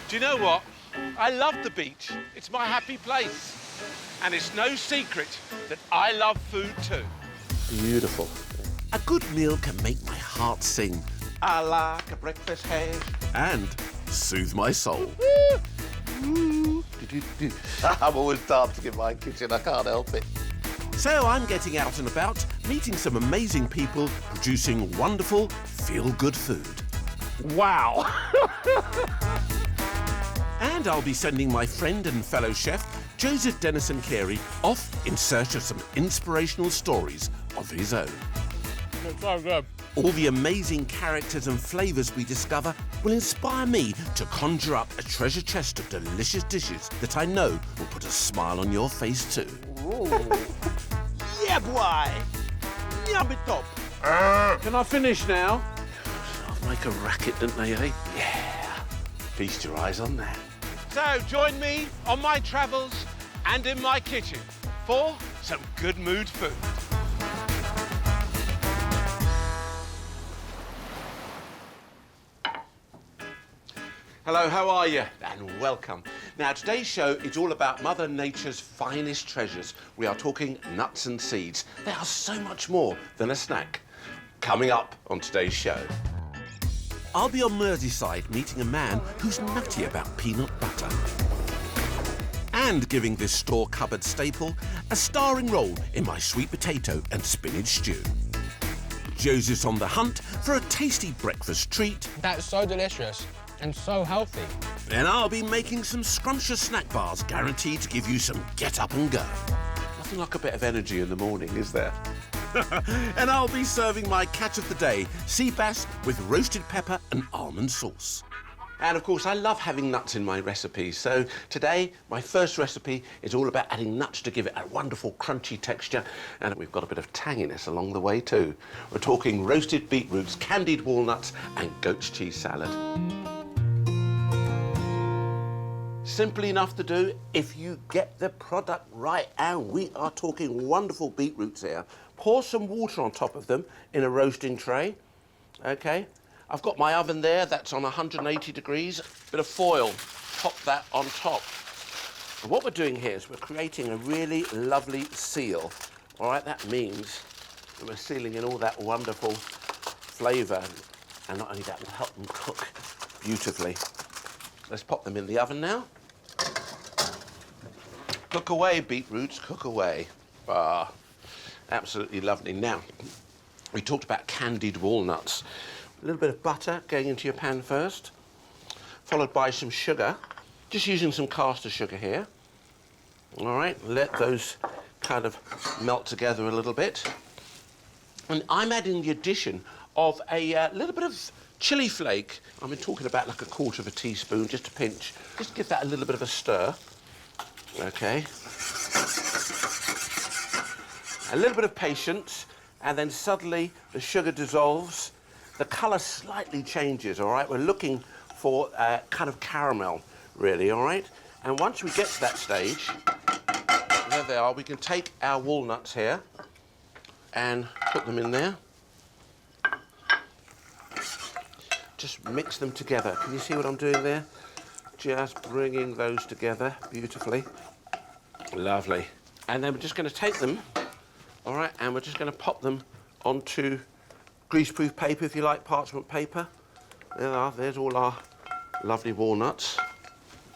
Do you know what? I love the beach. It's my happy place. And it's no secret that I love food too. Beautiful. A good meal can make my heart sing. I like a breakfast hash. And soothe my soul. I'm always dancing in my kitchen, I can't help it. So I'm getting out and about, meeting some amazing people, producing wonderful, feel-good food. Wow. And I'll be sending my friend and fellow chef, Joseph Dennison Carey, off in search of some inspirational stories of his own. It's so good. All the amazing characters and flavours we discover will inspire me to conjure up a treasure chest of delicious dishes that I know will put a smile on your face too. Yeah, boy. Yummy top. Can I finish now? I'll make a racket, don't they, eh? Yeah. Feast your eyes on that. So join me on my travels and in my kitchen for some good mood food. Hello, how are you? And welcome. Now, today's show is all about Mother Nature's finest treasures. We are talking nuts and seeds. They are so much more than a snack. Coming up on today's show. I'll be on Merseyside meeting a man who's nutty about peanut butter. And giving this store cupboard staple a starring role in my sweet potato and spinach stew. Joseph's on the hunt for a tasty breakfast treat. That's so delicious and so healthy. And I'll be making some scrumptious snack bars guaranteed to give you some get up and go. Nothing like a bit of energy in the morning, is there? And I'll be serving my catch of the day, sea bass with roasted pepper and almond sauce. And of course, I love having nuts in my recipes. So today, my first recipe is all about adding nuts to give it a wonderful crunchy texture. And we've got a bit of tanginess along the way too. We're talking roasted beetroots, candied walnuts and goat's cheese salad. Simple enough to do if you get the product right. And we are talking wonderful beetroots here. Pour some water on top of them in a roasting tray. Okay. I've got my oven there, that's on 180 degrees. Bit of foil, pop that on top. And what we're doing here is we're creating a really lovely seal. All right, that means that we're sealing in all that wonderful flavour. And not only that, will help them cook beautifully. Let's pop them in the oven now. Cook away, beetroots, cook away. Ah, absolutely lovely. Now, we talked about candied walnuts. A little bit of butter going into your pan first, followed by some sugar. Just using some caster sugar here. All right, let those kind of melt together a little bit. And I'm adding the addition of a little bit of chili flake. I've been talking about like a quarter of a teaspoon, just a pinch. Just give that a little bit of a stir. Okay. A little bit of patience, and then suddenly the sugar dissolves. The colour slightly changes, all right? We're looking for kind of caramel, really, all right? And once we get to that stage, there they are, we can take our walnuts here and put them in there. Just mix them together. Can you see what I'm doing there? Just bringing those together beautifully. Lovely. And then we're just going to take them, all right, and we're just going to pop them onto greaseproof paper, if you like, parchment paper. There they are, there's all our lovely walnuts.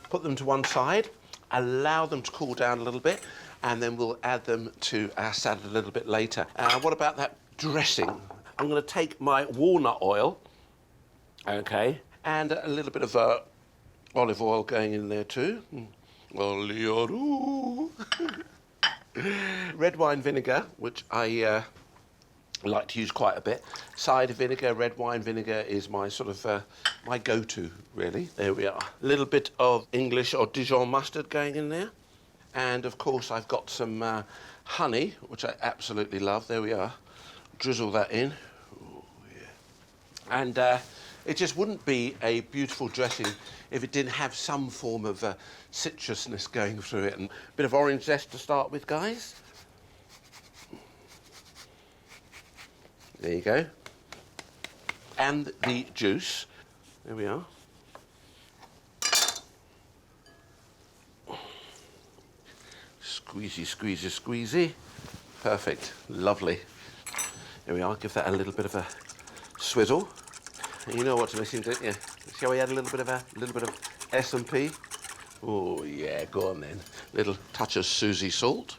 Put them to one side, allow them to cool down a little bit, and then we'll add them to our salad a little bit later. What about that dressing? I'm going to take my walnut oil, okay, and a little bit of olive oil going in there too. Red wine vinegar, which I like to use quite a bit. Cider vinegar, red wine vinegar is my sort of, my go-to, really. There we are. A little bit of English or Dijon mustard going in there. And, of course, I've got some honey, which I absolutely love. There we are. Drizzle that in. Ooh, yeah. And it just wouldn't be a beautiful dressing if it didn't have some form of citrusness going through it. And a bit of orange zest to start with, guys. There you go. And the juice. There we are. Squeezy, squeezy, squeezy. Perfect. Lovely. Here we are. Give that a little bit of a swizzle. And you know what's missing, don't you? Shall we add a little bit of S&P? Oh yeah, go on then. Little touch of Susie salt.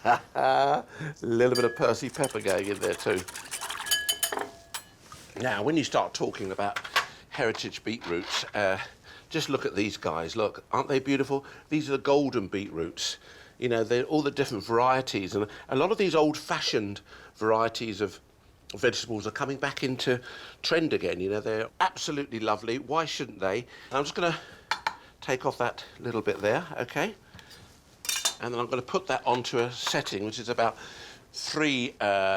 A little bit of Percy pepper going in there too. Now, when you start talking about heritage beetroots, just look at these guys. Look, aren't they beautiful? These are the golden beetroots. You know, they're all the different varieties, and a lot of these old-fashioned varieties of vegetables are coming back into trend again. You know, they're absolutely lovely. Why shouldn't they? I'm just going to take off that little bit there, okay? And then I'm going to put that onto a setting which is about 3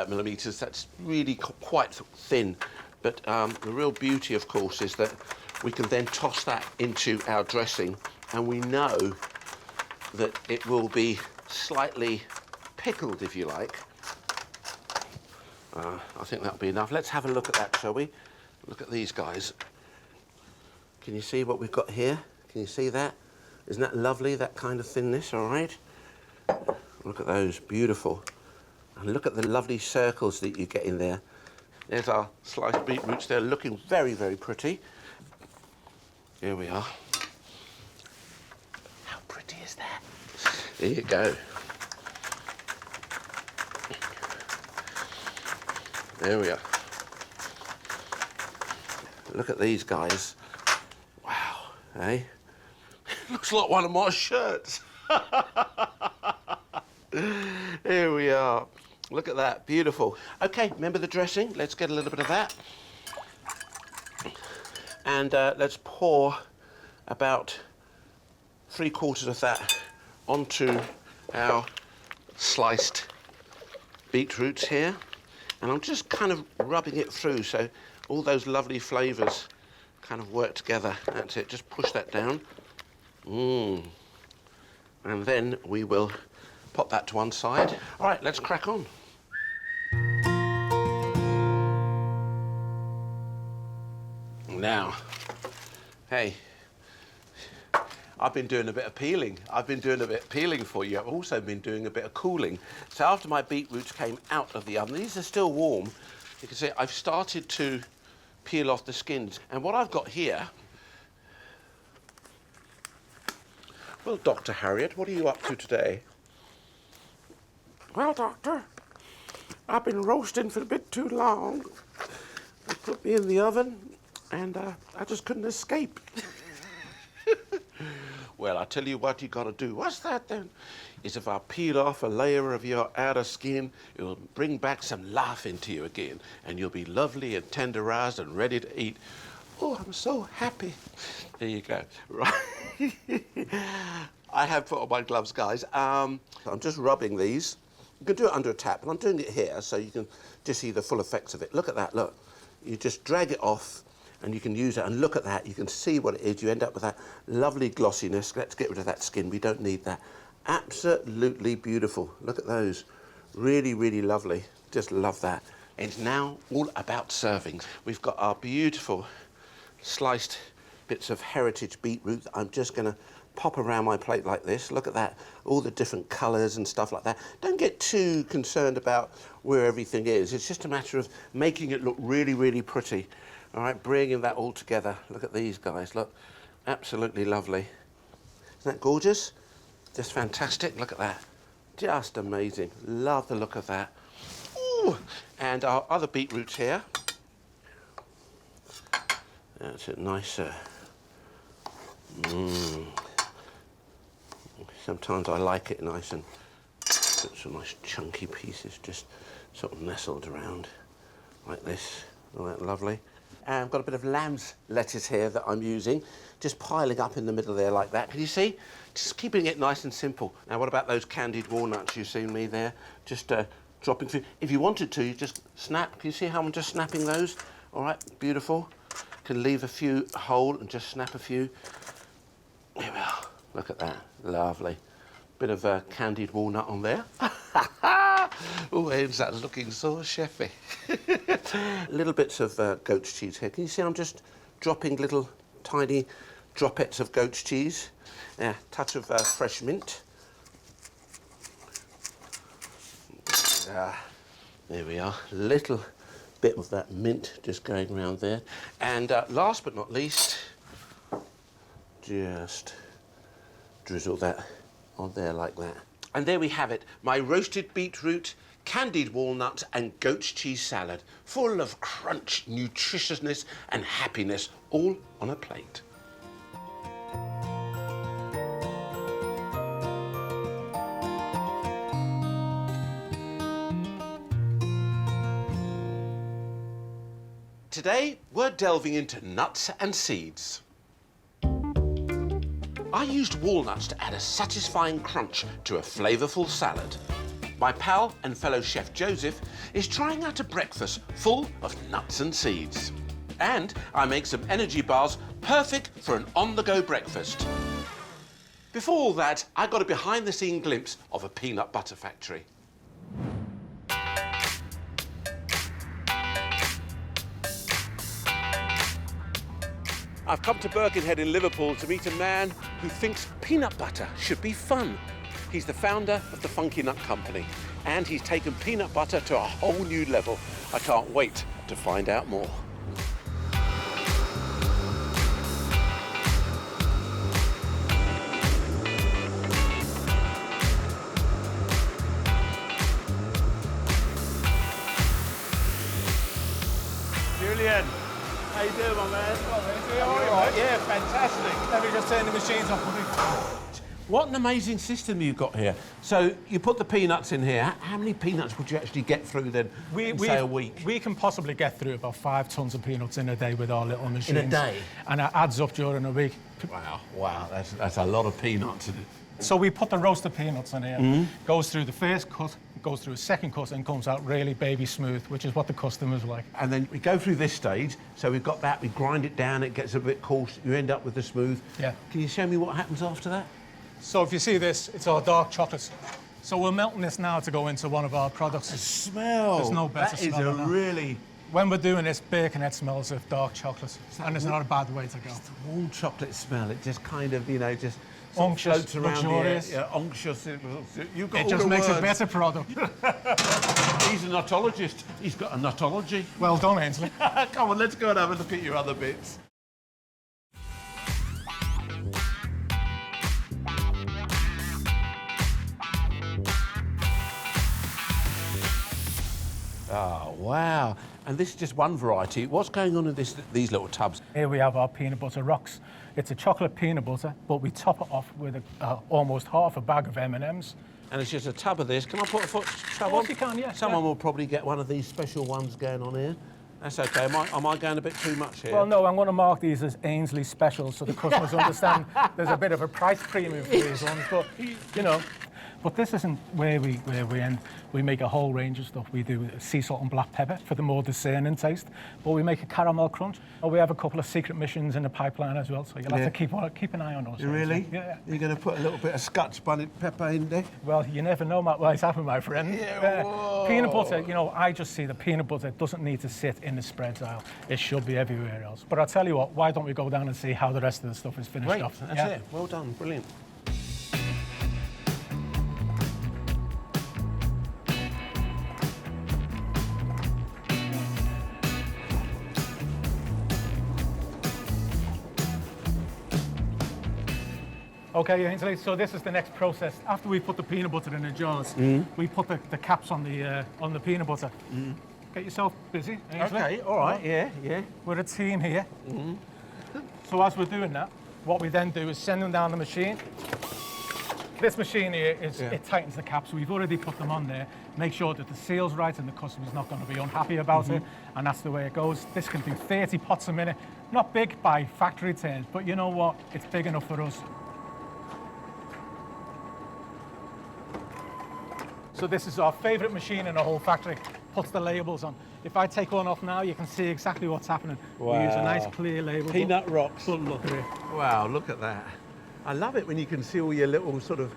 millimetres. That's really quite thin. But the real beauty, of course, is that we can then toss that into our dressing, and we know that it will be slightly pickled, if you like. I think that'll be enough. Let's have a look at that, shall we? Look at these guys. Can you see what we've got here? Can you see that? Isn't that lovely, that kind of thinness, all right? Look at those, beautiful. And look at the lovely circles that you get in there. There's our sliced beetroots. They're looking very, very pretty. Here we are. How pretty is that? There you go. There we are. Look at these guys. Wow, eh? Looks like one of my shirts. Here we are. Look at that, beautiful. Okay, remember the dressing? Let's get a little bit of that. And let's pour about 3/4 of that onto our sliced beetroots here. And I'm just kind of rubbing it through so all those lovely flavours kind of work together. That's it, just push that down. And then we will pop that to one side. All right, let's crack on. Now, hey, I've been doing a bit of peeling. I've been doing a bit of peeling for you. I've also been doing a bit of cooling. So after my beetroots came out of the oven, these are still warm. You can see I've started to peel off the skins. And what I've got here... Well, Dr. Harriott, what are you up to today? Well, Doctor, I've been roasting for a bit too long. They put me in the oven and I just couldn't escape. Well, I tell you what you got to do. What's that then? Is if I peel off a layer of your outer skin, it will bring back some life into you again, and you'll be lovely and tenderized and ready to eat. Oh, I'm so happy. There you go. Right. I have put on my gloves, guys. I'm just rubbing these. You can do it under a tap, but I'm doing it here so you can just see the full effects of it. Look at that, look. You just drag it off and you can use it, and look at that. You can see what it is. You end up with that lovely glossiness. Let's get rid of that skin. We don't need that. Absolutely beautiful. Look at those. Really, really lovely. Just love that. And it's now all about serving. We've got our beautiful sliced bits of heritage beetroot. I'm just going to pop around my plate like this. Look at that, all the different colours and stuff like that. Don't get too concerned about where everything is. It's just a matter of making it look really, really pretty. All right, bringing that all together. Look at these guys, look, absolutely lovely. Isn't that gorgeous? Just fantastic, look at that. Just amazing, love the look of that. Ooh. And our other beetroots here. That's it, nice. Sometimes I like it nice and put some nice chunky pieces just sort of nestled around like this. All that lovely. And I've got a bit of lamb's lettuce here that I'm using, just piling up in the middle there like that. Can you see? Just keeping it nice and simple. Now, what about those candied walnuts you've seen me there? Just dropping through. If you wanted to, you just snap. Can you see how I'm just snapping those? All right, beautiful. Can leave a few whole and just snap a few. Here we are. Look at that. Lovely. Bit of candied walnut on there. Oh, Ames, that's looking so chefy. Little bits of goat's cheese here. Can you see I'm just dropping little tiny droplets of goat's cheese? Yeah, touch of fresh mint. There we are. Little bit of that mint just going around there. And last but not least, just drizzle that on there like that. And there we have it, my roasted beetroot, candied walnut and goat cheese salad, full of crunch, nutritiousness and happiness, all on a plate. Today, we're delving into nuts and seeds. I used walnuts to add a satisfying crunch to a flavourful salad. My pal and fellow chef Joseph is trying out a breakfast full of nuts and seeds. And I make some energy bars perfect for an on-the-go breakfast. Before all that, I got a behind-the-scene glimpse of a peanut butter factory. I've come to Birkenhead in Liverpool to meet a man who thinks peanut butter should be fun. He's the founder of the Funky Nut Company, and he's taken peanut butter to a whole new level. I can't wait to find out more. Julian, how you doing, my man? Yeah, fantastic. Let me just turn the machines off. What an amazing system you've got here. So you put the peanuts in here. How many peanuts would you actually get through then in, say, a week? We can possibly get through about 5 tons of peanuts in a day with our little machines. In a day? And it adds up during a week. Wow, that's a lot of peanuts. So we put the roasted peanuts in here, goes through the first cut, goes through a second cut and comes out really baby smooth, which is what the customers like. And then we go through this stage, so we've got that, we grind it down, it gets a bit coarse, you end up with the smooth. Yeah. Can you show me what happens after that? So if you see this, it's our dark chocolates. So we're melting this now to go into one of our products. The smell! There's no better smell That is than that. really... When we're doing this, Birkenhead smells of dark chocolate, and it's not a bad way to go. It's the warm chocolate smell, it just kind of, you know, just... Unctuous, floats around luxurious. Yeah, unctuous. You've got It all just the makes a words. better product. He's a nutologist. He's got a nutology. Well done, Ainsley. Come on, let's go and have a look at your other bits. Oh, wow. And this is just one variety. What's going on in these little tubs? Here we have our peanut butter rocks. It's a chocolate peanut butter, but we top it off with almost half a bag of M&Ms. And it's just a tub of this. Can I put a tub Of course you can, yeah. Someone will probably get one of these special ones going on here. That's okay. Am I going a bit too much here? Well, no, I'm going to mark these as Ainsley specials so the customers understand there's a bit of a price premium for these ones. But, you know, but this isn't where we end. We make a whole range of stuff. We do sea salt and black pepper for the more discerning taste, but we make a caramel crunch. Or we have a couple of secret missions in the pipeline as well, so you'll have to keep an eye on those. Really? Yeah. You're going to put a little bit of Scotch Bonnet pepper in there? Well, you never know what might happen, my friend. Yeah, peanut butter, you know, I just see the peanut butter doesn't need to sit in the spreads aisle. It should be everywhere else. But I'll tell you what, why don't we go down and see how the rest of the stuff is finished Great, off? that's it. Well done, brilliant. Okay, Ainsley, so this is the next process. After we put the peanut butter in the jars, we put the caps on the peanut butter. Get yourself busy, Ainsley. Okay, all right, yeah. We're a team here. So as we're doing that, what we then do is send them down the machine. This machine here, it tightens the caps. We've already put them on there. Make sure that the seal's right and the customer's not going to be unhappy about it. And that's the way it goes. This can do 30 pots a minute. Not big by factory terms, but you know what? It's big enough for us. So this is our favourite machine in the whole factory. Puts the labels on. If I take one off now, you can see exactly what's happening. Wow. We use a nice clear label. Peanut rocks. But look at it. Wow, look at that. I love it when you can see all your little sort of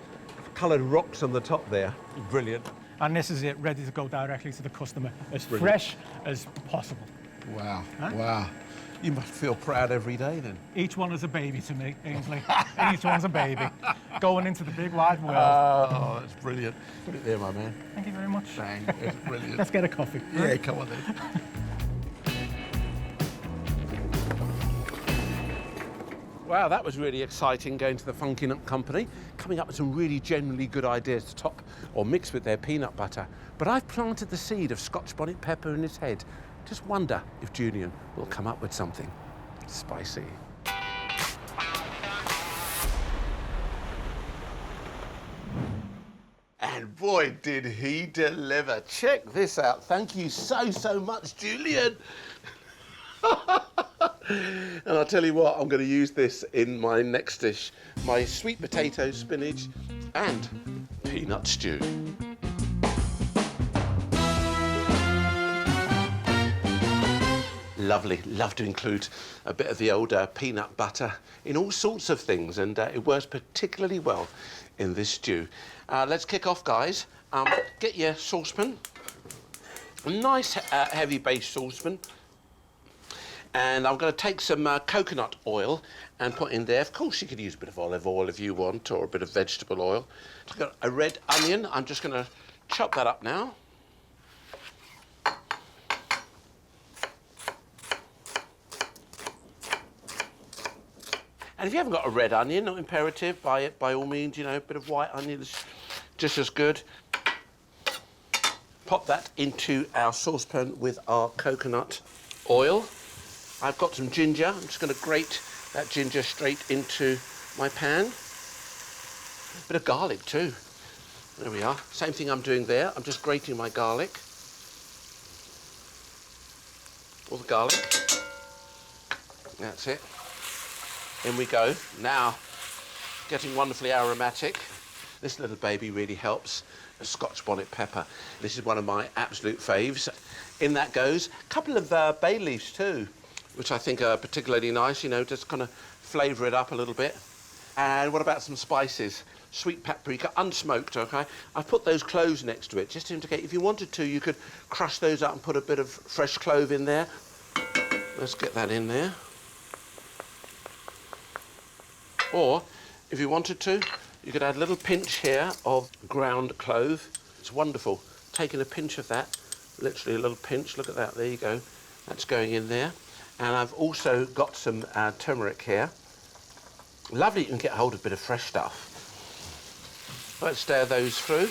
coloured rocks on the top there. Brilliant. And this is it, ready to go directly to the customer, as fresh as possible. Wow, wow. You must feel proud every day then. Each one is a baby to me, Ainsley. Each one's a baby. Going into the big wide world. Oh, that's brilliant. Put it there, my man. Thank you very much. Bang, it's brilliant. Let's get a coffee. Yeah, come on then. Wow, that was really exciting going to the Funky Nut Company, coming up with some really generally good ideas to top or mix with their peanut butter. But I've planted the seed of Scotch bonnet pepper in his head. Just wonder if Julian will come up with something spicy. And boy, did he deliver. Check this out. Thank you so much, Julian. And I'll tell you what, I'm going to use this in my next dish, my sweet potato, spinach and peanut stew. Lovely, love to include a bit of the old peanut butter in all sorts of things, and it works particularly well in this stew. Let's kick off, guys. Get your saucepan, a nice heavy base saucepan. And I'm going to take some coconut oil and put in there. Of course, you could use a bit of olive oil if you want, or a bit of vegetable oil. I've got a red onion. I'm just going to chop that up now. And if you haven't got a red onion, not imperative, buy it by all means. You know, a bit of white onion is just as good. Pop that into our saucepan with our coconut oil. I've got some ginger. I'm just going to grate that ginger straight into my pan. A bit of garlic too. There we are. Same thing I'm doing there. I'm just grating my garlic. All the garlic. That's it. In we go. Now, getting wonderfully aromatic. This little baby really helps. A Scotch bonnet pepper. This is one of my absolute faves. In that goes a couple of bay leaves too, which I think are particularly nice, you know, just kind of flavour it up a little bit. And what about some spices? Sweet paprika, unsmoked, okay? I've put those cloves next to it, just to indicate, if you wanted to, you could crush those up and put a bit of fresh clove in there. Let's get that in there. Or, if you wanted to, you could add a little pinch here of ground clove. It's wonderful. Taking a pinch of that, literally a little pinch, look at that, there you go. That's going in there. And I've also got some turmeric here. Lovely, you can get hold of a bit of fresh stuff. Let's stir those through.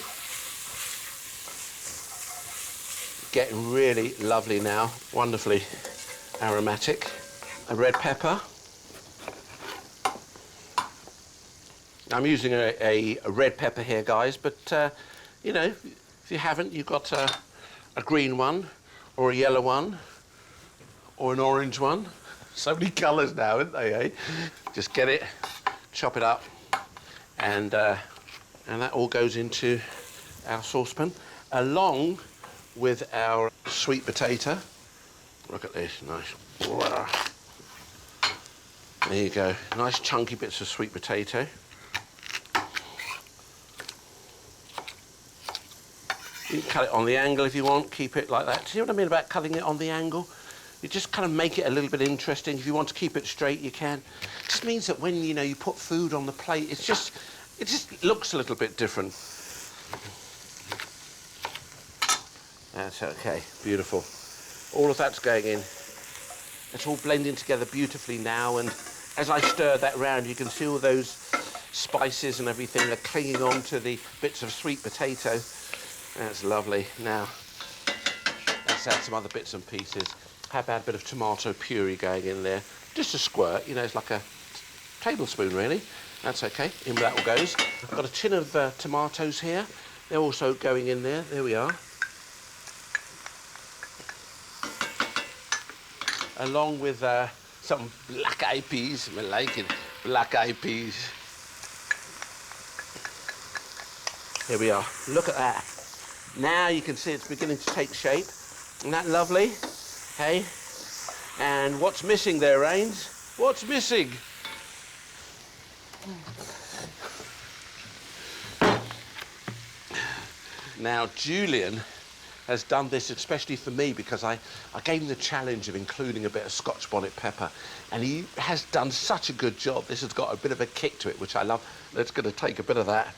Getting really lovely now, wonderfully aromatic. A red pepper. I'm using a red pepper here, guys, but you know, if you haven't, you've got a green one, or a yellow one, or an orange one. So many colours now, aren't they, eh? Just get it, chop it up, and that all goes into our saucepan, along with our sweet potato. Look at this, nice. There you go, nice chunky bits of sweet potato. You can cut it on the angle if you want, keep it like that. See what I mean about cutting it on the angle? You just kind of make it a little bit interesting. If you want to keep it straight, you can. It just means that when, you know, you put food on the plate, it just looks a little bit different. That's okay, beautiful. All of that's going in. It's all blending together beautifully now, and as I stir that round, you can see all those spices and everything are clinging on to the bits of sweet potato. That's lovely. Now, let's add some other bits and pieces. How about a bit of tomato puree going in there? Just a squirt, you know, it's like a tablespoon, really. That's okay, in that all goes. I've got a tin of tomatoes here. They're also going in there. There we are. Along with some black-eyed peas. I like it, black-eyed peas. Here we are. Look at that. Now you can see it's beginning to take shape. Isn't that lovely? Hey? And what's missing there, Ains? What's missing? Now, Julian has done this especially for me because I gave him the challenge of including a bit of Scotch bonnet pepper, and he has done such a good job. This has got a bit of a kick to it, which I love. Let's going to take a bit of that.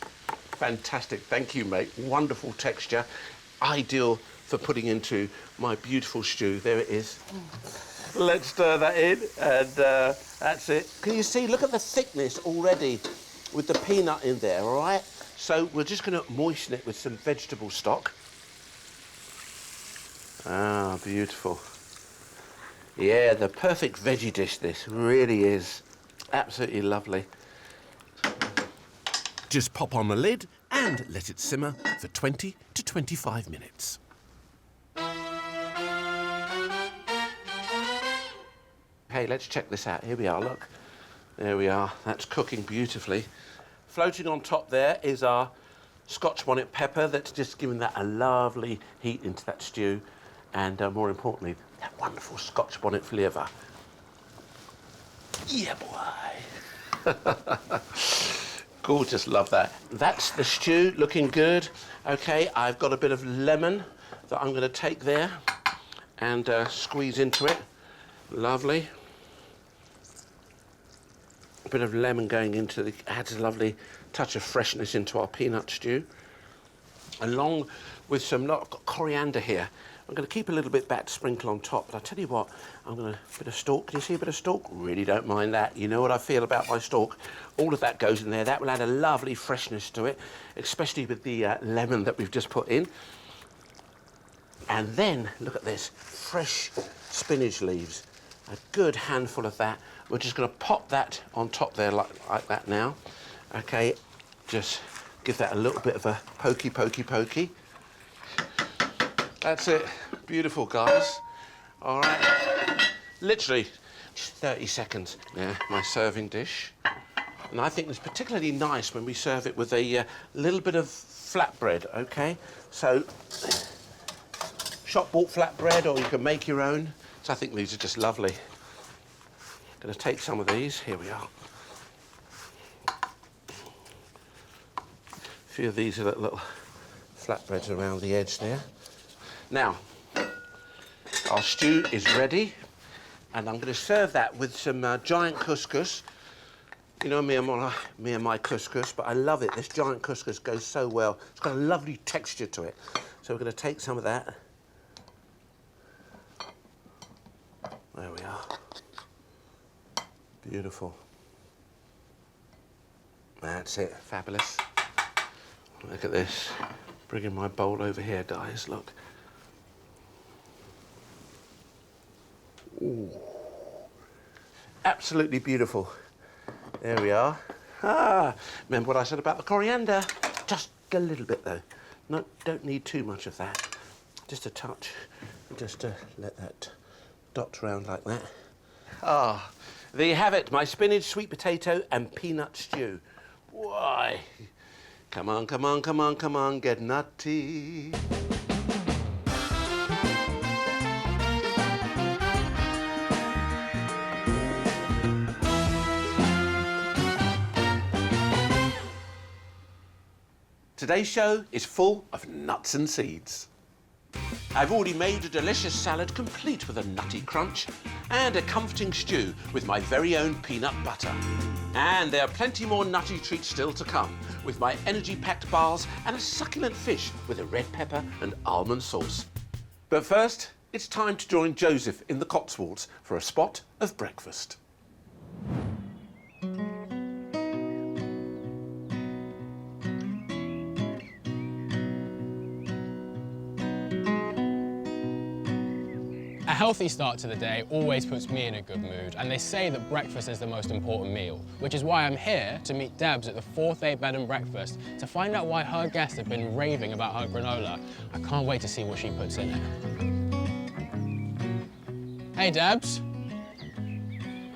Fantastic. Thank you, mate. Wonderful texture. Ideal for putting into my beautiful stew. There it is. Let's stir that in, and that's it. Can you see? Look at the thickness already with the peanut in there, all right? So we're just going to moisten it with some vegetable stock. Ah, beautiful. Yeah, the perfect veggie dish, this really is. Absolutely lovely. Just pop on the lid and let it simmer for 20 to 25 minutes. Hey, let's check this out. Here we are, look. There we are. That's cooking beautifully. Floating on top there is our Scotch bonnet pepper that's just giving that a lovely heat into that stew, and more importantly, that wonderful Scotch bonnet flavour. Yeah, boy. Gorgeous, love that. That's the stew, looking good. Okay, I've got a bit of lemon that I'm going to take there and squeeze into it. Lovely. A bit of lemon going into the, adds a lovely touch of freshness into our peanut stew. Along with some, I've got coriander here. I'm going to keep a little bit back to sprinkle on top, but I tell you what, I'm going to, a bit of stalk. Can you see a bit of stalk? Really don't mind that. You know what I feel about my stalk. All of that goes in there. That will add a lovely freshness to it, especially with the lemon that we've just put in. And then, look at this, fresh spinach leaves. A good handful of that. We're just going to pop that on top there like that now. Okay, just give that a little bit of a pokey, pokey, pokey. That's it. Beautiful, guys. All right. Literally just 30 seconds. Yeah, my serving dish. And I think it's particularly nice when we serve it with a little bit of flatbread, okay? So, shop-bought flatbread, or you can make your own. So I think these are just lovely. Going to take some of these. Here we are. A few of these are little flatbreads around the edge there. Now, our stew is ready, and I'm going to serve that with some giant couscous. You know me and my couscous, but I love it. This giant couscous goes so well. It's got a lovely texture to it. So we're going to take some of that. There we are. Beautiful. That's it. Fabulous. Look at this. Bringing my bowl over here, guys. Look. Ooh. Absolutely beautiful. There we are. Ah, remember what I said about the coriander? Just a little bit, though. No, don't need too much of that. Just a touch. Just to let that dot around like that. Ah, there you have it, my spinach, sweet potato and peanut stew. Why? Come on, come on, come on, come on, get nutty. Today's show is full of nuts and seeds. I've already made a delicious salad complete with a nutty crunch and a comforting stew with my very own peanut butter. And there are plenty more nutty treats still to come with my energy-packed bars and a succulent fish with a red pepper and almond sauce. But first, it's time to join Joseph in the Cotswolds for a spot of breakfast. A healthy start to the day always puts me in a good mood, and they say that breakfast is the most important meal, which is why I'm here to meet Debs at the 4th Day Bed and Breakfast to find out why her guests have been raving about her granola. I can't wait to see what she puts in it. Hey, Debs.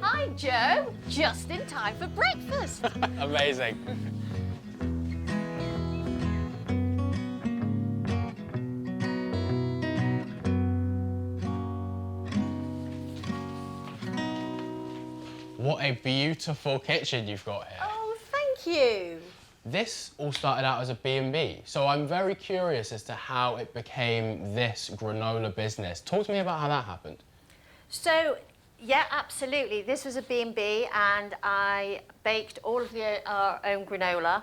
Hi, Joe. Just in time for breakfast. Amazing. What a beautiful kitchen you've got here. Oh, thank you. This all started out as a B&B, so I'm very curious as to how it became this granola business. Talk to me about how that happened. So, yeah, absolutely. This was a B&B and I baked all of our own granola.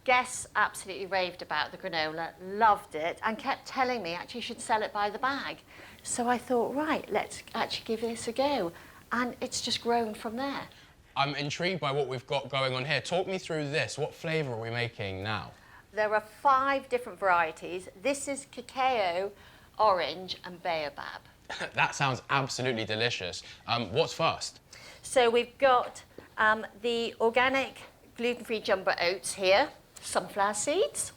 Guests absolutely raved about the granola, loved it, and kept telling me actually you should sell it by the bag. So I thought, right, let's actually give this a go. And it's just grown from there. I'm intrigued by what we've got going on here. Talk me through this. What flavour are we making now? There are 5 different varieties. This is cacao, orange, and baobab. That sounds absolutely delicious. What's first? So we've got the organic gluten-free jumbo oats here, sunflower seeds,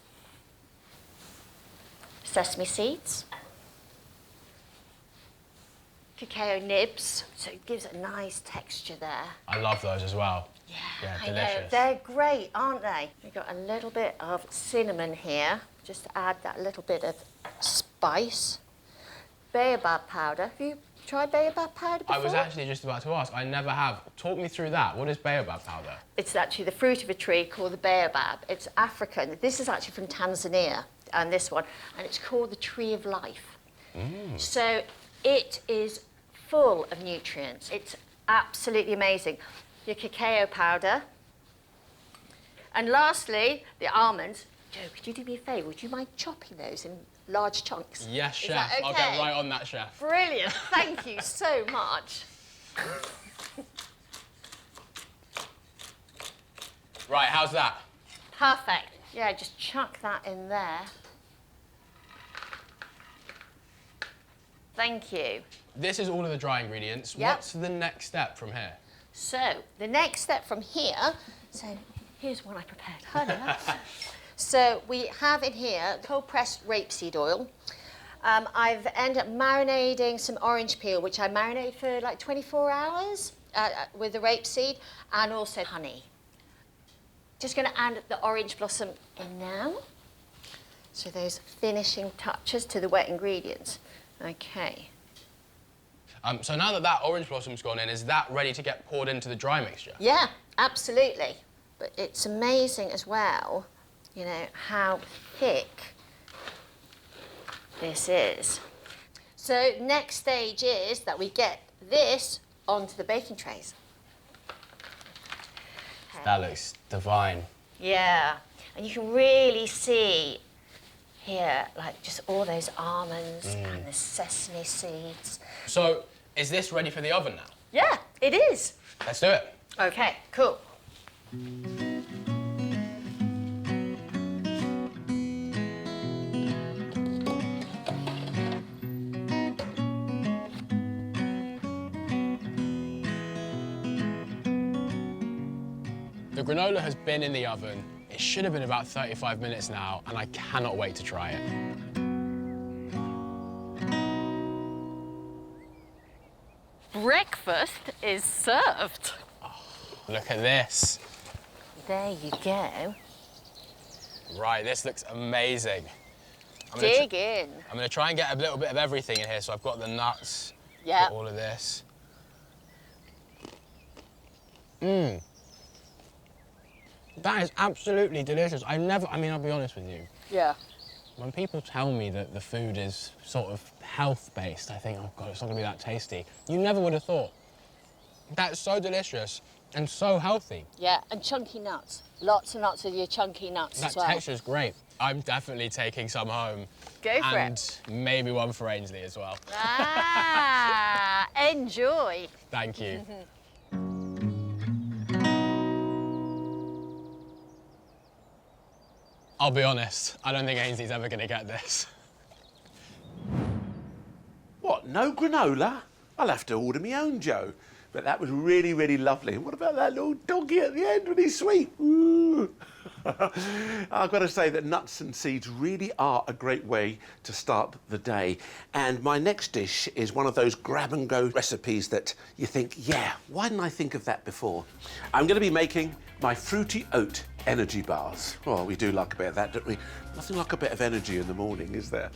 sesame seeds, cacao nibs, so it gives a nice texture there. I love those as well. Yeah, I delicious. know. They're great, aren't they? We've got a little bit of cinnamon here, just to add that little bit of spice. Baobab powder. Have you tried baobab powder before? I was actually just about to ask. I never have. Talk me through that. What is baobab powder? It's actually the fruit of a tree called the baobab. It's African. This is actually from Tanzania, and this one, and it's called the tree of life. So it is full of nutrients. It's absolutely amazing. Your cacao powder. And lastly, the almonds. Joe, could you do me a favour? Would you mind chopping those in large chunks? Yes, Is chef. that okay? I'll get right on that, chef. Brilliant. Thank you so much. Right, how's that? Perfect. Yeah, just chuck that in there. Thank you. This is all of the dry ingredients. Yep. What's the next step from here? So, the next step from here, so here's one I prepared earlier. So, we have in here cold-pressed rapeseed oil. I've ended up marinating some orange peel, which I marinate for like 24 hours with the rapeseed, and also honey. Just going to add the orange blossom in now. So those finishing touches to the wet ingredients. Okay. So now that orange blossom's gone in, is that ready to get poured into the dry mixture? Yeah, absolutely. But it's amazing as well, you know, how thick this is. So next stage is that we get this onto the baking trays. That looks divine. Yeah, and you can really see here, like, just all those almonds and the sesame seeds. So, is this ready for the oven now? Yeah, it is. Let's do it. Okay, cool. The granola has been in the oven. It should have been about 35 minutes now, and I cannot wait to try it. Breakfast is served. Look at this. There you go. Right, this looks amazing. Dig in. I'm going to try and get a little bit of everything in here. So I've got the nuts, Yeah. got all of this. That is absolutely delicious. I mean, I'll be honest with you. Yeah. When people tell me that the food is sort of health-based, I think, oh God, it's not going to be that tasty. You never would have thought. That's so delicious and so healthy. Yeah, and chunky nuts. Lots and lots of your chunky nuts That as well. texture's great. I'm definitely taking some home. Go for and it. Maybe one for Ainsley as well. Ah, enjoy. Thank you. I'll be honest, I don't think Ainsley's ever going to get this. What, no granola? I'll have to order my own, Joe. But that was really, really lovely. And what about that little doggy at the end when he's sweet? Ooh. I've got to say that nuts and seeds really are a great way to start the day. And my next dish is one of those grab-and-go recipes that you think, yeah, why didn't I think of that before? I'm going to be making my fruity oat energy bars. Well, we do like a bit of that, don't we? Nothing like a bit of energy in the morning, is there?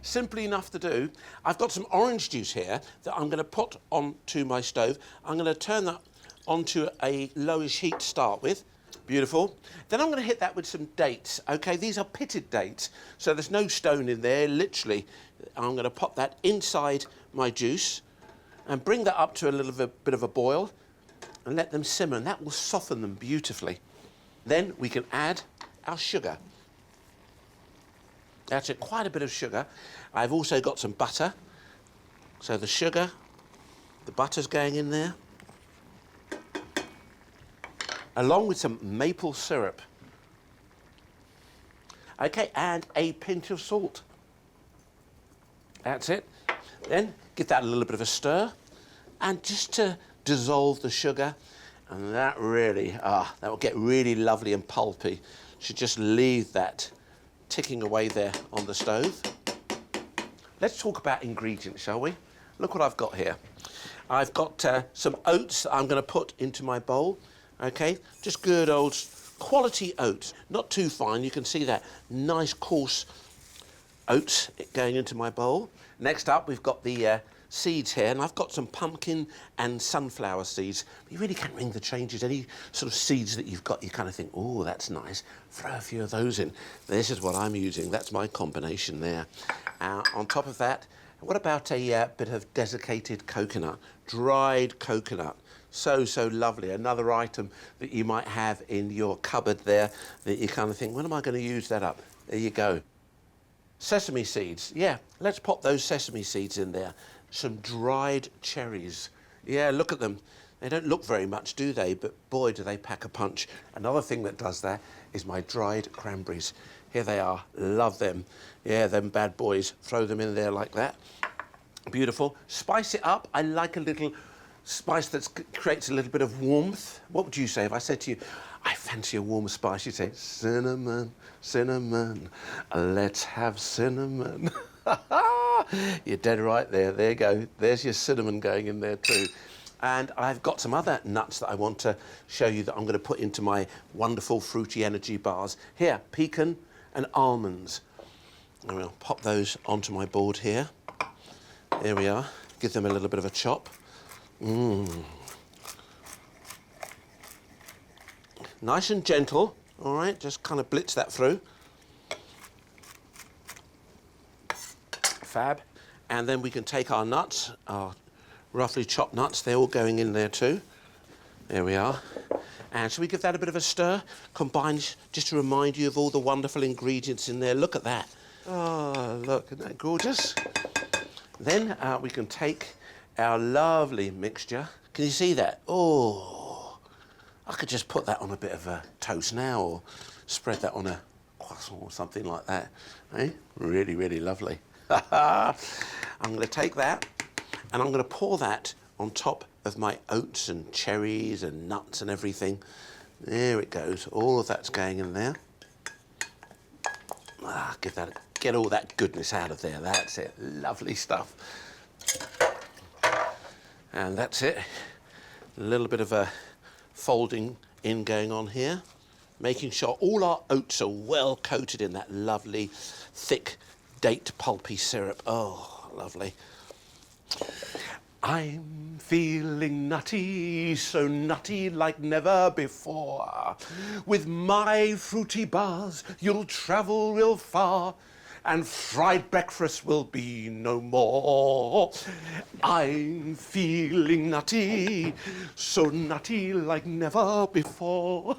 Simply enough to do. I've got some orange juice here that I'm going to put onto my stove. I'm going to turn that onto a lowish heat to start with. Beautiful. Then I'm going to hit that with some dates. Okay, these are pitted dates, so there's no stone in there. Literally, I'm going to pop that inside my juice and bring that up to a little bit of a boil and let them simmer, and that will soften them beautifully. Then we can add our sugar. That's it, quite a bit of sugar. I've also got some butter. So the sugar, the butter's going in there, along with some maple syrup. Okay, and a pinch of salt. That's it. Then give that a little bit of a stir, and just to dissolve the sugar, and that really, that will get really lovely and pulpy. Should just leave that ticking away there on the stove. Let's talk about ingredients, shall we? Look what I've got here. I've got some oats that I'm going to put into my bowl. Okay, just good old quality oats, not too fine. You can see that nice coarse oats going into my bowl. Next up, we've got the seeds here, and I've got some pumpkin and sunflower seeds. You really can't ring the changes. Any sort of seeds that you've got, you kind of think, oh, that's nice. Throw a few of those in. This is what I'm using. That's my combination there. On top of that, what about a bit of desiccated coconut, dried coconut? So, so lovely. Another item that you might have in your cupboard there that you kind of think, when am I going to use that up? There you go. Sesame seeds. Yeah, let's pop those sesame seeds in there. Some dried cherries. Yeah, look at them. They don't look very much, do they? But boy, do they pack a punch. Another thing that does that is my dried cranberries. Here they are. Love them. Yeah, them bad boys. Throw them in there like that. Beautiful. Spice it up. I like a little spice that creates a little bit of warmth. What would you say if I said to you, I fancy a warm spice? You'd say, cinnamon, cinnamon, let's have cinnamon. You're dead right there. There you go. There's your cinnamon going in there too. And I've got some other nuts that I want to show you that I'm going to put into my wonderful fruity energy bars. Here, pecan and almonds. And we'll pop those onto my board here. There we are. Give them a little bit of a chop. Nice and gentle, all right? Just kind of blitz that through. Fab. And then we can take our nuts, our roughly chopped nuts, they're all going in there too. There we are. And shall we give that a bit of a stir? Combined, just to remind you of all the wonderful ingredients in there. Look at that. Oh, look, isn't that gorgeous? Then we can take our lovely mixture. Can you see that? Oh, I could just put that on a bit of a toast now, or spread that on a croissant or something like that. Eh? Really, really lovely. I'm going to take that and I'm going to pour that on top of my oats and cherries and nuts and everything. There it goes. All of that's going in there. Get all that goodness out of there. That's it. Lovely stuff. And that's it. A little bit of a folding in going on here, making sure all our oats are well coated in that lovely, thick, date pulpy syrup. Oh, lovely. I'm feeling nutty, so nutty like never before. With my fruity bars, you'll travel real far, and fried breakfast will be no more. I'm feeling nutty, so nutty like never before.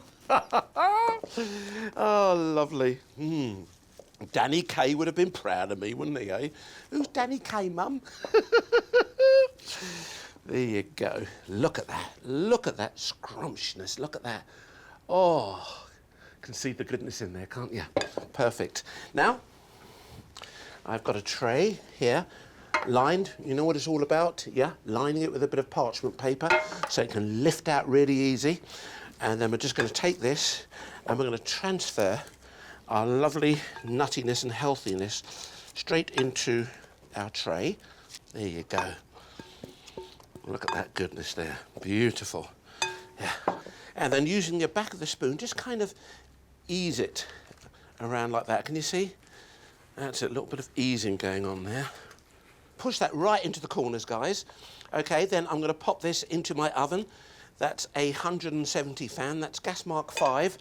Oh, lovely. Danny Kaye would have been proud of me, wouldn't he, eh? Who's Danny Kaye, Mum? There you go. Look at that. Look at that scrumptiousness. Look at that. Oh, can see the goodness in there, can't you? Perfect. Now, I've got a tray here, lined. You know what it's all about? Yeah, lining it with a bit of parchment paper so it can lift out really easy. And then we're just going to take this and we're going to transfer our lovely nuttiness and healthiness straight into our tray. There you go. Look at that goodness there. Beautiful. Yeah. And then using the back of the spoon, just kind of ease it around like that. Can you see? That's it, a little bit of easing going on there. Push that right into the corners, guys. Okay, then I'm going to pop this into my oven. That's a 170 fan. That's gas mark 5.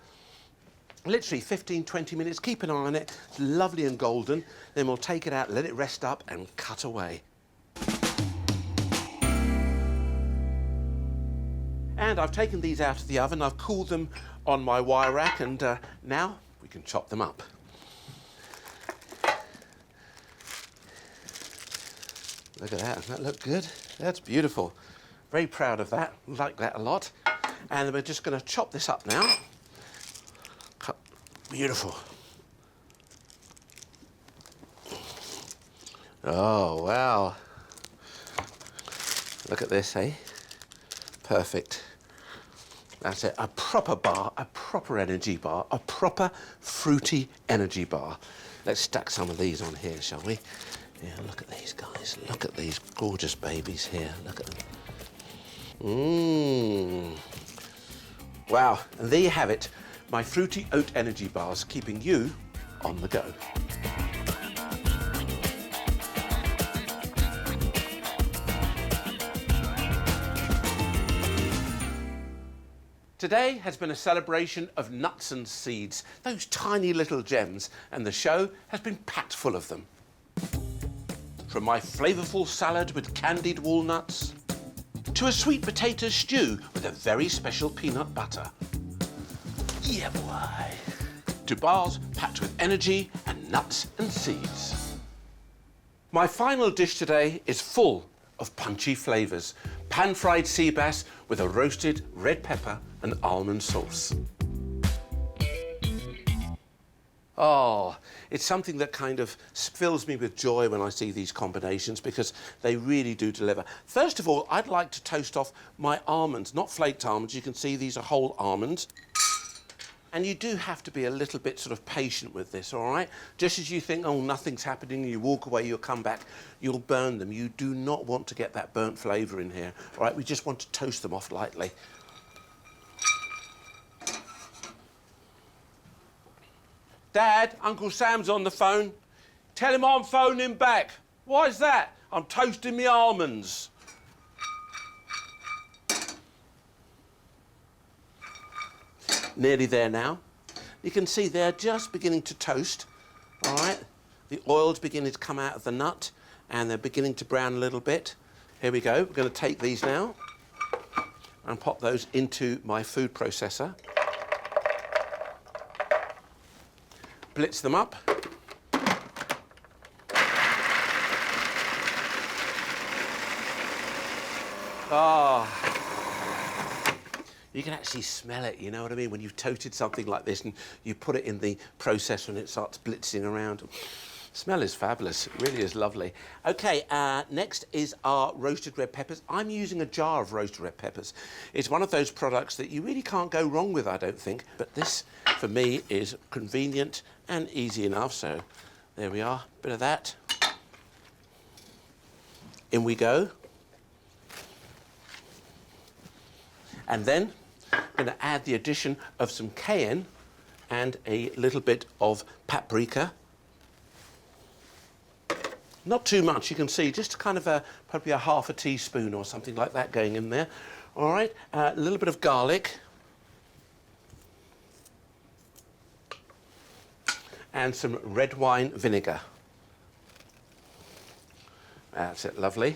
Literally 15, 20 minutes. Keep an eye on it. It's lovely and golden. Then we'll take it out, let it rest up and cut away. And I've taken these out of the oven. I've cooled them on my wire rack, and now we can chop them up. Look at that. Doesn't that look good? That's beautiful. Very proud of that. Like that a lot. And we're just going to chop this up now. Cut. Beautiful. Oh, wow. Look at this, eh? Perfect. That's it. A proper bar, a proper energy bar, a proper fruity energy bar. Let's stack some of these on here, shall we? Yeah, look at these guys. Look at these gorgeous babies here. Look at them. Mmm. Wow. And there you have it. My fruity oat energy bars, keeping you on the go. Today has been a celebration of nuts and seeds, those tiny little gems, and the show has been packed full of them. From my flavourful salad with candied walnuts, to a sweet potato stew with a very special peanut butter. Yeah, boy. To bars packed with energy and nuts and seeds. My final dish today is full of punchy flavours. Pan-fried sea bass with a roasted red pepper and almond sauce. Oh, it's something that kind of fills me with joy when I see these combinations, because they really do deliver. First of all, I'd like to toast off my almonds, not flaked almonds. You can see these are whole almonds. And you do have to be a little bit sort of patient with this, all right? Just as you think, oh, nothing's happening, you walk away, you'll come back, you'll burn them. You do not want to get that burnt flavour in here, all right? We just want to toast them off lightly. Dad, Uncle Sam's on the phone. Tell him I'm phoning back. Why is that? I'm toasting my almonds. Nearly there now. You can see they're just beginning to toast, all right? The oil's beginning to come out of the nut, and they're beginning to brown a little bit. Here we go. We're going to take these now and pop those into my food processor. Blitz them up. Ah. You can actually smell it, you know what I mean? When you've toasted something like this and you put it in the processor and it starts blitzing around. Smell is fabulous. It really is lovely. OK, next is our roasted red peppers. I'm using a jar of roasted red peppers. It's one of those products that you really can't go wrong with, I don't think. But this, for me, is convenient and easy enough. So there we are. Bit of that. In we go. And then I'm going to add the addition of some cayenne and a little bit of paprika. Not too much, you can see, just kind of probably a half a teaspoon or something like that going in there. All right, a little bit of garlic. And some red wine vinegar. That's it, lovely.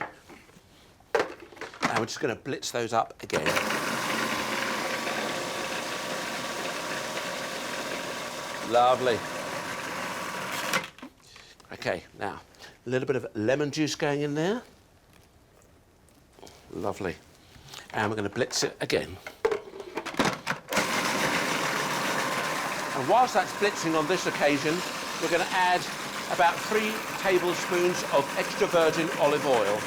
And we're just going to blitz those up again. Lovely. Okay, now, a little bit of lemon juice going in there. Lovely. And we're going to blitz it again. And whilst that's blitzing on this occasion, we're going to add about 3 tablespoons of extra virgin olive oil.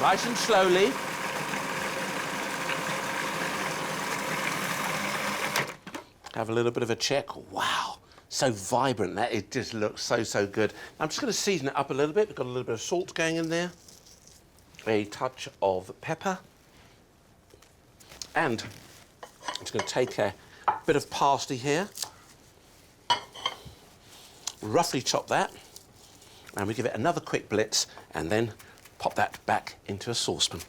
Nice and slowly. Have a little bit of a check. Wow, so vibrant that. It just looks so, so good. I'm just going to season it up a little bit. We've got a little bit of salt going in there. A touch of pepper. And I'm just going to take a bit of parsley here. Roughly chop that. And we give it another quick blitz and then pop that back into a saucepan.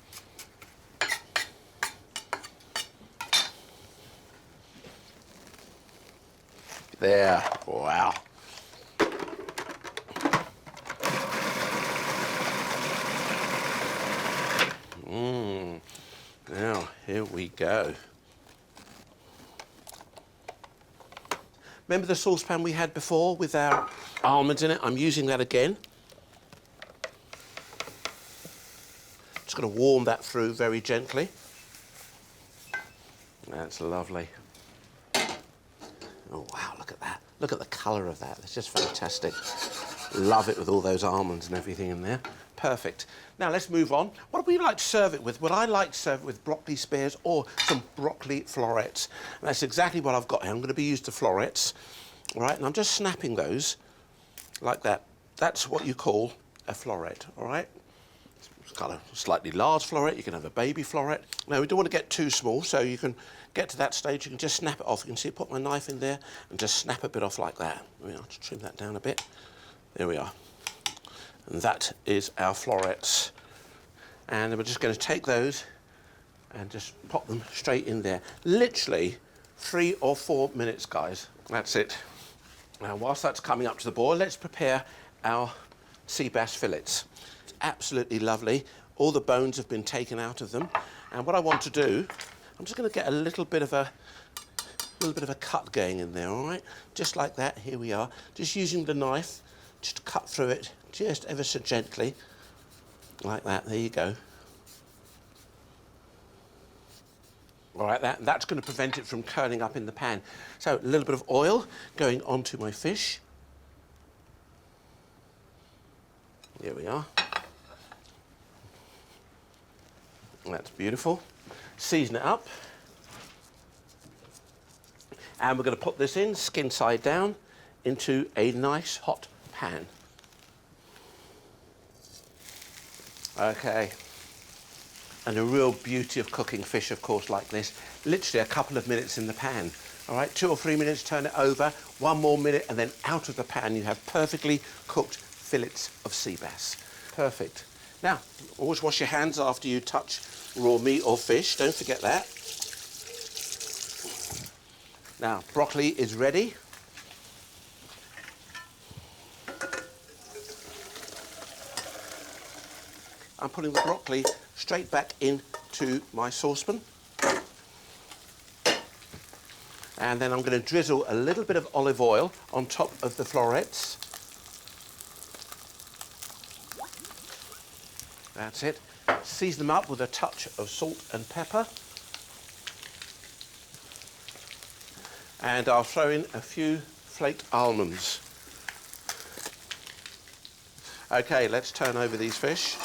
There, wow. Now, here we go. Remember the saucepan we had before with our almonds in it? I'm using that again. Just going to warm that through very gently. That's lovely. Oh, wow, look at that. Look at the colour of that. It's just fantastic. Love it with all those almonds and everything in there. Perfect. Now, let's move on. What do we like to serve it with? Well, I like to serve it with broccoli spears or some broccoli florets. And that's exactly what I've got here. I'm going to be used to florets. All right, and I'm just snapping those like that. That's what you call a floret, all right? It's kind of slightly large floret. You can have a baby floret. Now, we don't want to get too small, so you can get to that stage. You can just snap it off. You can see, put my knife in there and just snap a bit off like that. I'll just trim that down a bit. There we are. And that is our florets. And then we're just going to take those and just pop them straight in there. Literally 3 or 4 minutes, guys. That's it. Now, whilst that's coming up to the boil, let's prepare our sea bass fillets. It's absolutely lovely. All the bones have been taken out of them. And what I want to do, I'm just going to get a little bit of a cut going in there, all right? Just like that. Here we are. Just using the knife, just to cut through it, just ever so gently, like that. There you go. All right, that's going to prevent it from curling up in the pan. So a little bit of oil going onto my fish. Here we are. That's beautiful. Season it up. And we're going to put this in, skin side down, into a nice hot pan. Okay. And a real beauty of cooking fish, of course, like this. Literally a couple of minutes in the pan. All right, 2 or 3 minutes, turn it over, 1 more minute, and then out of the pan you have perfectly cooked fillets of sea bass. Perfect. Now, always wash your hands after you touch raw meat or fish. Don't forget that. Now, broccoli is ready. I'm putting the broccoli straight back into my saucepan. And then I'm going to drizzle a little bit of olive oil on top of the florets. That's it. Season them up with a touch of salt and pepper. And I'll throw in a few flaked almonds. Okay, let's turn over these fish.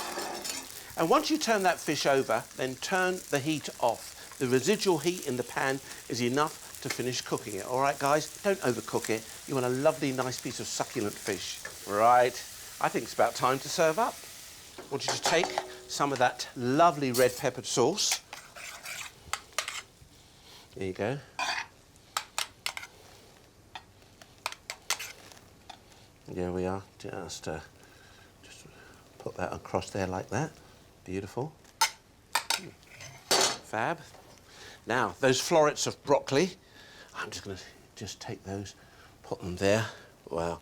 And once you turn that fish over, then turn the heat off. The residual heat in the pan is enough to finish cooking it. All right, guys, don't overcook it. You want a lovely, nice piece of succulent fish. Right, I think it's about time to serve up. I want you to take some of that lovely red peppered sauce. There you go. There we are. Just put that across there like that. Beautiful. Fab. Now, those florets of broccoli, I'm just going to just take those, put them there. Wow,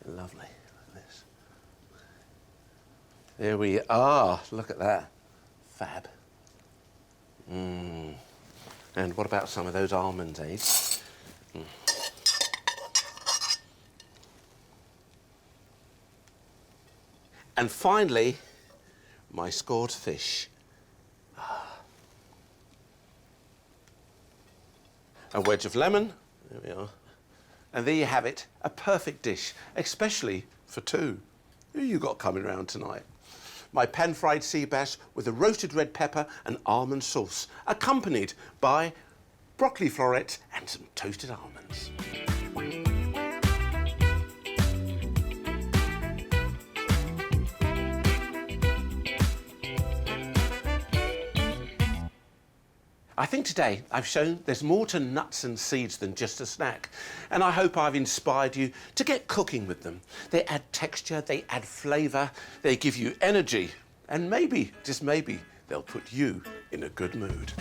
lovely. Look at this. There we are. Look at that. Fab. And what about some of those almonds, eh? And finally, my scored fish. A wedge of lemon, there we are. And there you have it, a perfect dish, especially for two. Who you got coming round tonight? My pan-fried sea bass with a roasted red pepper and almond sauce, accompanied by broccoli florets and some toasted almonds. I think today I've shown there's more to nuts and seeds than just a snack, and I hope I've inspired you to get cooking with them. They add texture, they add flavour, they give you energy, and maybe, just maybe, they'll put you in a good mood.